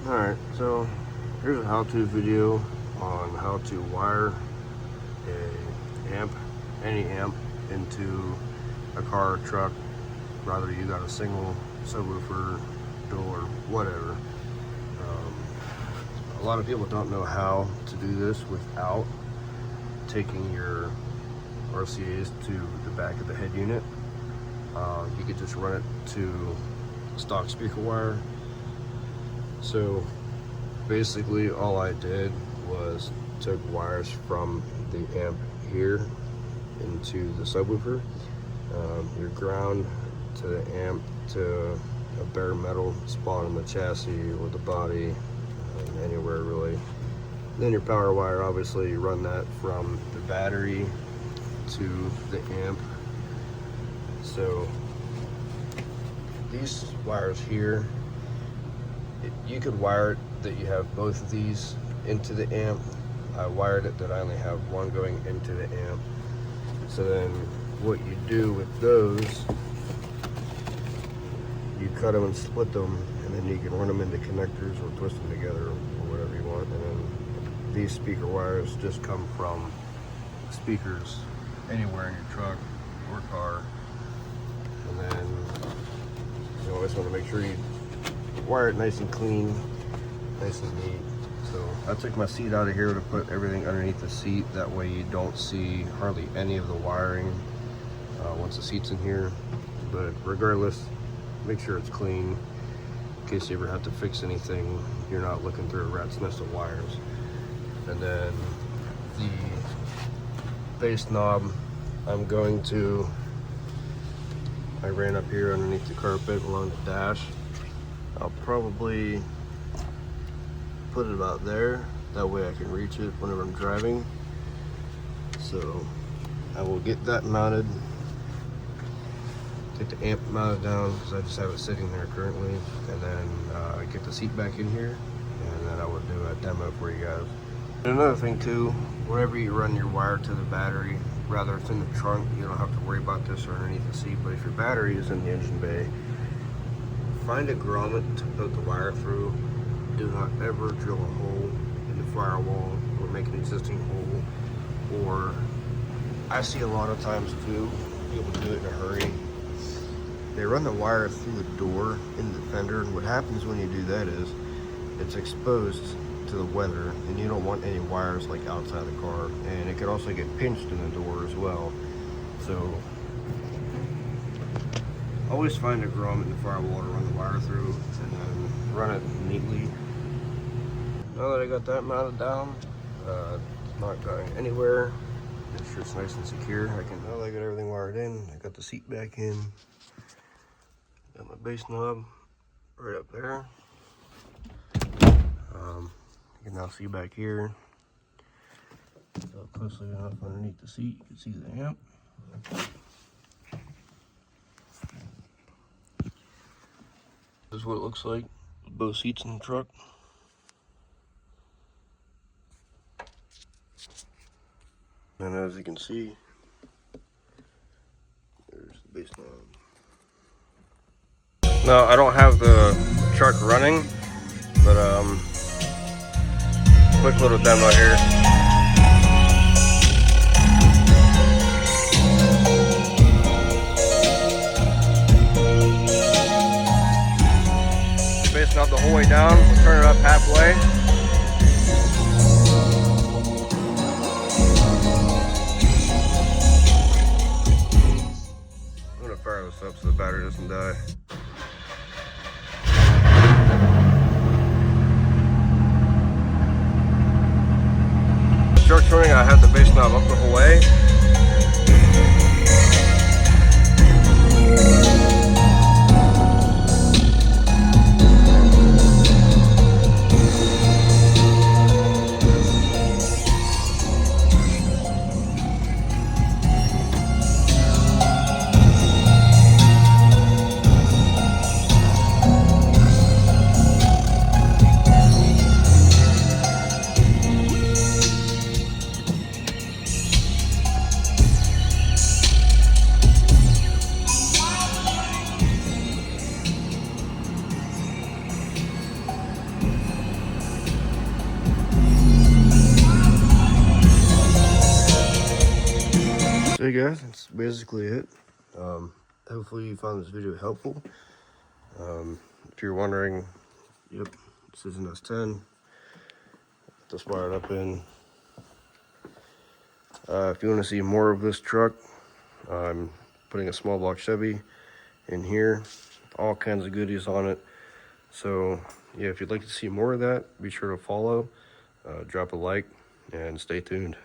Alright, so here's a how-to video on how to wire any amp into a car or truck, whether you got a single subwoofer, dual, or whatever. A lot of people don't know how to do this without taking your RCAs to the back of the head unit. You could just run it to stock speaker wire. So basically all I did was took wires from the amp here into the subwoofer, your ground to the amp to a bare metal spot on the chassis or the body, anywhere really. Then your power wire, obviously you run that from the battery to the amp. So these wires here, you could wire it that you have both of these into the amp. I wired it that I only have one going into the amp. So then what you do with those, you cut them and split them, and then you can run them into connectors or twist them together or whatever you want. And then these speaker wires just come from speakers anywhere in your truck or car. And then you always want to make sure you wire it nice and clean, nice and neat. So I took my seat out of here to put everything underneath the seat. That way you don't see hardly any of the wiring once the seat's in here. But regardless, make sure it's clean in case you ever have to fix anything. You're not looking through a rat's nest of wires. And then the bass knob, I ran up here underneath the carpet along the dash. I'll probably put it about there, that way I can reach it whenever I'm driving. So I will get that mounted, get the amp mounted down because I just have it sitting there currently, and then get the seat back in here, and then I will do a demo for you guys. And another thing too, whenever you run your wire to the battery, rather it's in the trunk, you don't have to worry about this or underneath the seat. But if your battery is in the engine bay, find a grommet to put the wire through. Do not ever drill a hole in the firewall or make an existing hole. Or I see a lot of times too, people do it in a hurry. They run the wire through the door in the fender, and what happens when you do that is it's exposed to the weather, and you don't want any wires like outside the car, and it could also get pinched in the door as well. So always find a grommet in the firewall to run the wire through, and then run it neatly. Now that I got that mounted down, it's not going anywhere. It's just nice and secure. Now that I got everything wired in, I got the seat back in. Got my bass knob right up there. You can now see back here. Closely enough underneath the seat, you can see the amp. This is what it looks like with both seats in the truck. And as you can see, there's the bass knob. Now I don't have the truck running, but quick little demo here. Bass knob the whole way down. We'll turn it up halfway. I'm gonna fire this up so the battery doesn't die. Truck turning, I have the bass knob up the whole way. guys, that's basically it. Hopefully you found this video helpful. If you're wondering, yep, this is an S10 to wire it up in. If you want to see more of this truck, I'm putting a small block Chevy in here, all kinds of goodies on it. So yeah, if you'd like to see more of that, be sure to follow, drop a like, and stay tuned.